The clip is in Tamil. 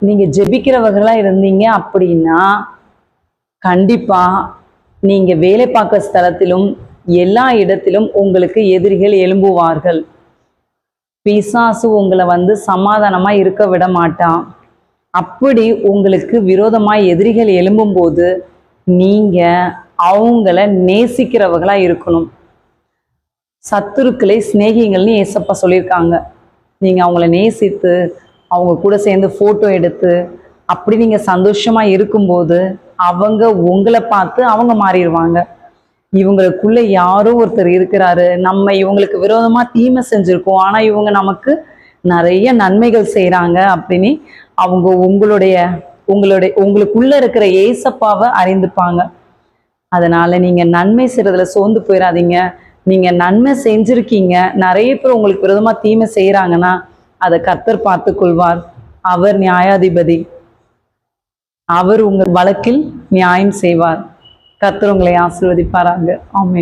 நீங்க ஜெபிக்கிறவர்களா இருந்தீங்க அப்படின்னா கண்டிப்பா நீங்க வேலை பார்க்க ஸ்தலத்திலும் எல்லா இடத்திலும் உங்களுக்கு எதிரிகள் எழும்புவார்கள். பிசாசு உங்களை சமாதானமா இருக்க விட மாட்டான். அப்படி உங்களுக்கு விரோதமாய் எதிரிகள் எழும்பும்போது நீங்க அவங்கள நேசிக்கிறவர்களா இருக்கணும். சத்துருக்களை சிநேகிங்கள்னு ஏசப்பா சொல்லியிருக்காங்க. நீங்க அவங்கள நேசித்து அவங்க கூட சேர்ந்து போட்டோ எடுத்து அப்படி நீங்க சந்தோஷமா இருக்கும்போது அவங்க உங்களை பார்த்து அவங்க மாறிடுவாங்க. இவங்களுக்குள்ள யாரோ ஒருத்தர் இருக்கிறாரு, நம்ம இவங்களுக்கு விரோதமா தீமை செஞ்சிருக்கோம், ஆனா இவங்க நமக்கு நிறைய நன்மைகள் செய்யறாங்க அப்படின்னு அவங்க உங்களுடைய உங்களுடைய உங்களுக்குள்ள இருக்கிற ஏசப்பாவை அறிந்துப்பாங்க. அதனால நீங்க நன்மை செய்யறதுல சோர்ந்து போயிடாதீங்க. நீங்க நன்மை செஞ்சிருக்கீங்க, நிறைய பேர் உங்களுக்கு விரோதமா தீமை செய்யறாங்கன்னா அதை கர்த்தர் பார்த்து கொள்வார். அவர் நியாயாதிபதி. அவர் உங்கள் வழக்கில் நியாயம் செய்வார். கர்த்தர் உங்களை ஆசீர்வதிப்பாராங்க. ஆமென்.